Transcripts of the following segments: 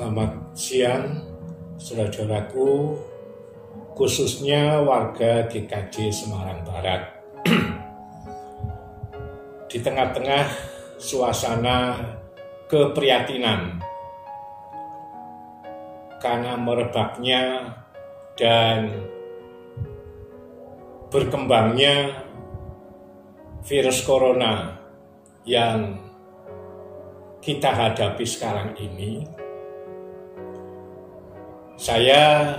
Selamat siang, saudara-saudaraku, khususnya warga GKJ Semarang Barat. Di tengah-tengah suasana keprihatinan karena merebaknya dan berkembangnya virus corona yang kita hadapi sekarang ini, saya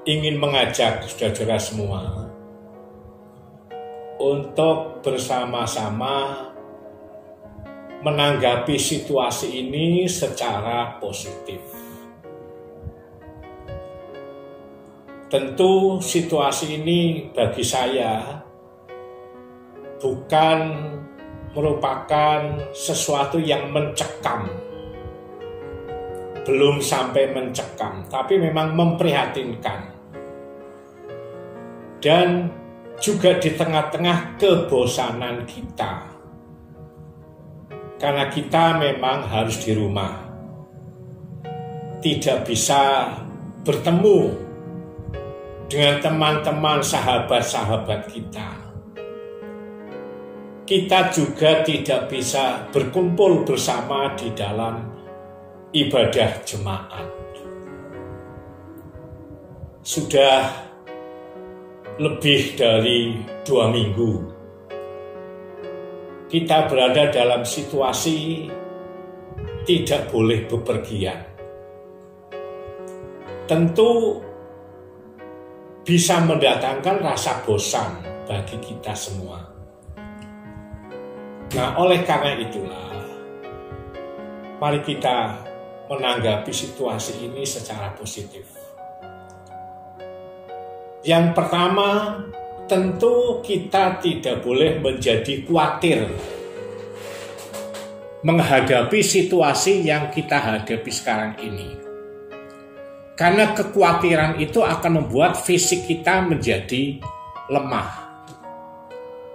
ingin mengajak saudara-saudara semua untuk bersama-sama menanggapi situasi ini secara positif. Tentu situasi ini bagi saya bukan merupakan sesuatu yang mencekam. Belum sampai mencekam, tapi memang memprihatinkan. Dan juga di tengah-tengah kebosanan kita. Karena kita memang harus di rumah. Tidak bisa bertemu dengan teman-teman sahabat-sahabat kita. Kita juga tidak bisa berkumpul bersama di dalam ibadah jemaat. Sudah lebih dari 2 minggu kita berada dalam situasi tidak boleh bepergian. Tentu bisa mendatangkan rasa bosan bagi kita semua. Nah, oleh karena itulah mari kita menanggapi situasi ini secara positif. Yang pertama, tentu kita tidak boleh menjadi khawatir menghadapi situasi yang kita hadapi sekarang ini. Karena kekhawatiran itu akan membuat fisik kita menjadi lemah.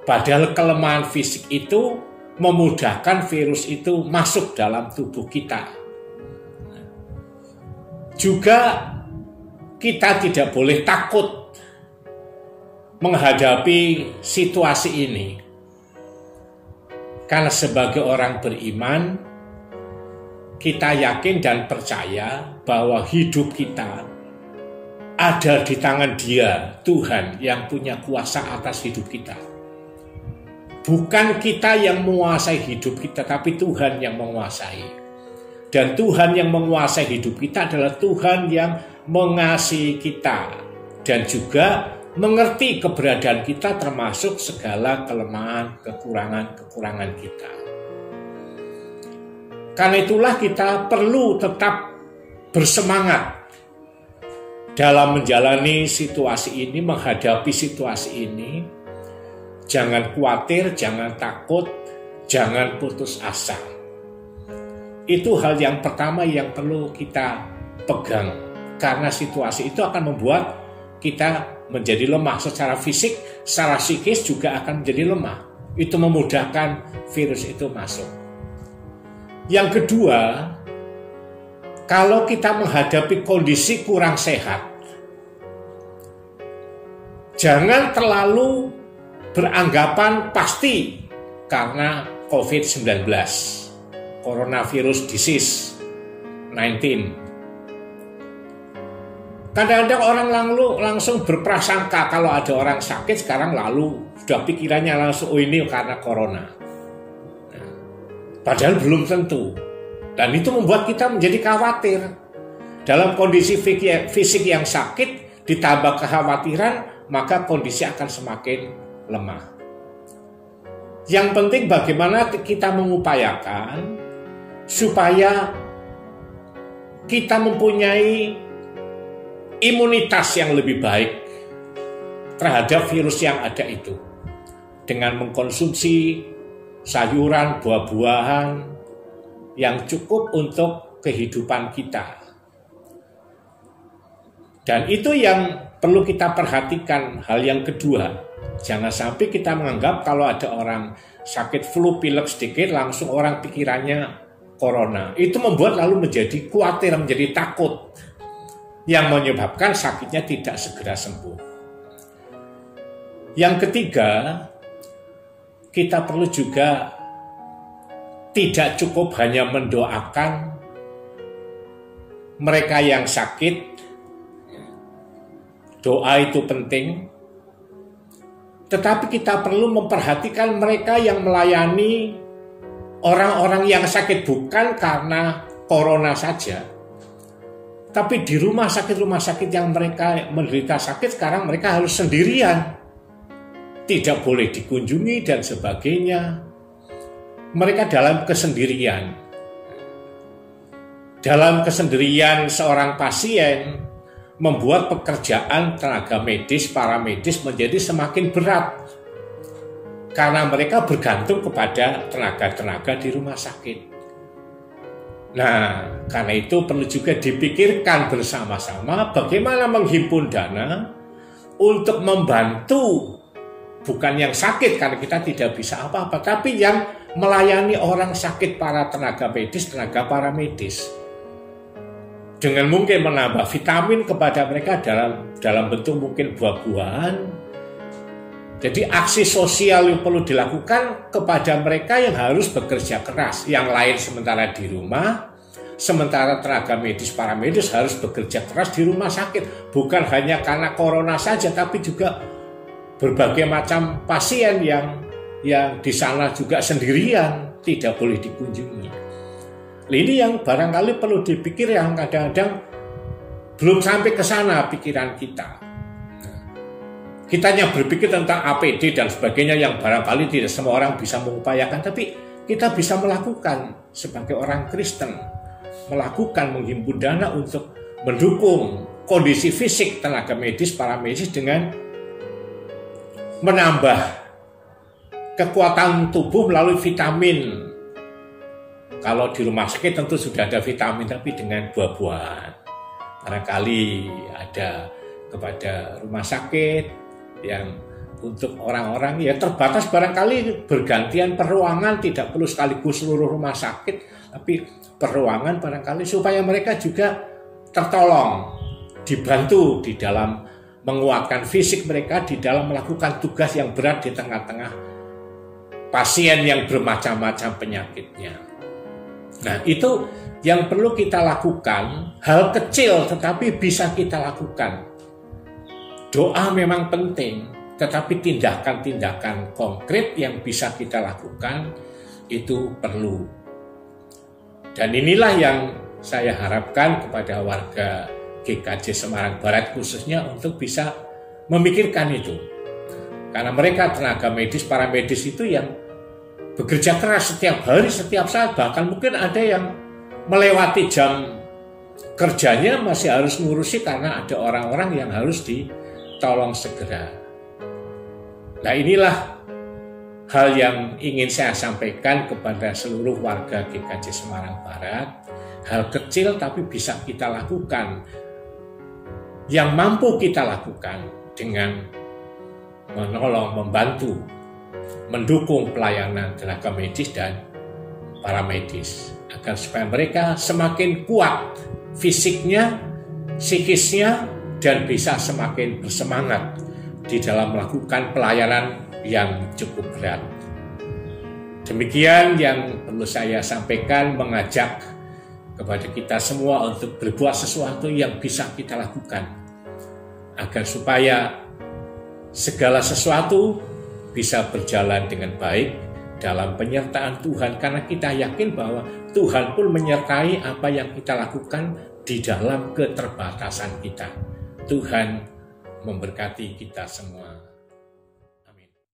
Padahal kelemahan fisik itu memudahkan virus itu masuk dalam tubuh kita. Juga kita tidak boleh takut menghadapi situasi ini. Karena sebagai orang beriman, kita yakin dan percaya bahwa hidup kita ada di tangan Dia, Tuhan yang punya kuasa atas hidup kita. Bukan kita yang menguasai hidup kita, tapi Tuhan yang menguasai. Dan Tuhan yang menguasai hidup kita adalah Tuhan yang mengasihi kita dan juga mengerti keberadaan kita termasuk segala kelemahan, kekurangan kita. Karena itulah kita perlu tetap bersemangat dalam menjalani situasi ini, menghadapi situasi ini. Jangan khawatir, jangan takut, jangan putus asa. Itu hal yang pertama yang perlu kita pegang. Karena situasi itu akan membuat kita menjadi lemah secara fisik, secara psikis juga akan menjadi lemah. Itu memudahkan virus itu masuk. Yang kedua, kalau kita menghadapi kondisi kurang sehat, jangan terlalu beranggapan pasti karena COVID-19. Coronavirus disease 19. Kadang-kadang orang langsung berprasangka kalau ada orang sakit sekarang lalu sudah pikirannya langsung ini karena corona. Nah, padahal belum tentu. Dan itu membuat kita menjadi khawatir. Dalam kondisi fisik yang sakit ditambah kekhawatiran, maka kondisi akan semakin lemah. Yang penting bagaimana kita mengupayakan supaya kita mempunyai imunitas yang lebih baik terhadap virus yang ada itu. Dengan mengkonsumsi sayuran, buah-buahan yang cukup untuk kehidupan kita. Dan itu yang perlu kita perhatikan. Hal yang kedua, jangan sampai kita menganggap kalau ada orang sakit flu pilek sedikit langsung orang pikirannya corona. Itu membuat lalu menjadi khawatir, menjadi takut, yang menyebabkan sakitnya tidak segera sembuh. Yang ketiga, kita perlu juga tidak cukup hanya mendoakan mereka yang sakit. Doa itu penting, tetapi kita perlu memperhatikan mereka yang melayani orang-orang yang sakit bukan karena corona saja, tapi di rumah sakit yang mereka menderita sakit sekarang mereka harus sendirian, tidak boleh dikunjungi dan sebagainya. Mereka dalam kesendirian. Dalam kesendirian seorang pasien membuat pekerjaan tenaga medis, para medis menjadi semakin berat. Karena mereka bergantung kepada tenaga-tenaga di rumah sakit. Nah, karena itu perlu juga dipikirkan bersama-sama bagaimana menghimpun dana untuk membantu bukan yang sakit karena kita tidak bisa apa-apa, tapi yang melayani orang sakit, para tenaga medis, tenaga paramedis. Dengan mungkin menambah vitamin kepada mereka dalam bentuk mungkin buah-buahan. Jadi aksi sosial yang perlu dilakukan kepada mereka yang harus bekerja keras. Yang lain sementara di rumah, sementara tenaga medis, paramedis harus bekerja keras di rumah sakit. Bukan hanya karena corona saja, tapi juga berbagai macam pasien yang di sana juga sendirian, tidak boleh dikunjungi. Ini yang barangkali perlu dipikir, yang kadang-kadang belum sampai ke sana pikiran kita. Kita hanya berpikir tentang APD dan sebagainya yang barangkali tidak semua orang bisa mengupayakan, tapi kita bisa melakukan sebagai orang Kristen, melakukan menghimpun dana untuk mendukung kondisi fisik tenaga medis, para medis dengan menambah kekuatan tubuh melalui vitamin. Kalau di rumah sakit tentu sudah ada vitamin, tapi dengan buah-buahan. Barangkali ada kepada rumah sakit yang untuk orang-orang ya terbatas, barangkali bergantian per ruangan, tidak perlu sekaligus seluruh rumah sakit, tapi per ruangan barangkali supaya mereka juga tertolong, dibantu di dalam menguatkan fisik mereka, di dalam melakukan tugas yang berat di tengah-tengah pasien yang bermacam-macam penyakitnya. Nah, itu yang perlu kita lakukan, hal kecil tetapi bisa kita lakukan. Doa memang penting, tetapi tindakan-tindakan konkret yang bisa kita lakukan itu perlu. Dan inilah yang saya harapkan kepada warga GKJ Semarang Barat khususnya untuk bisa memikirkan itu. Karena mereka tenaga medis, para medis itu yang bekerja keras setiap hari, setiap saat, bahkan mungkin ada yang melewati jam kerjanya masih harus ngurusi karena ada orang-orang yang harus ditolong segera. Nah, inilah hal yang ingin saya sampaikan kepada seluruh warga GKJ Semarang Barat. Hal kecil tapi bisa kita lakukan, yang mampu kita lakukan dengan menolong, membantu, mendukung pelayanan tenaga medis dan paramedis agar supaya mereka semakin kuat fisiknya, psikisnya, dan bisa semakin bersemangat di dalam melakukan pelayanan yang cukup berat. Demikian yang perlu saya sampaikan, mengajak kepada kita semua untuk berbuat sesuatu yang bisa kita lakukan agar supaya segala sesuatu bisa berjalan dengan baik dalam penyertaan Tuhan, karena kita yakin bahwa Tuhan pun menyertai apa yang kita lakukan di dalam keterbatasan kita. Tuhan memberkati kita semua.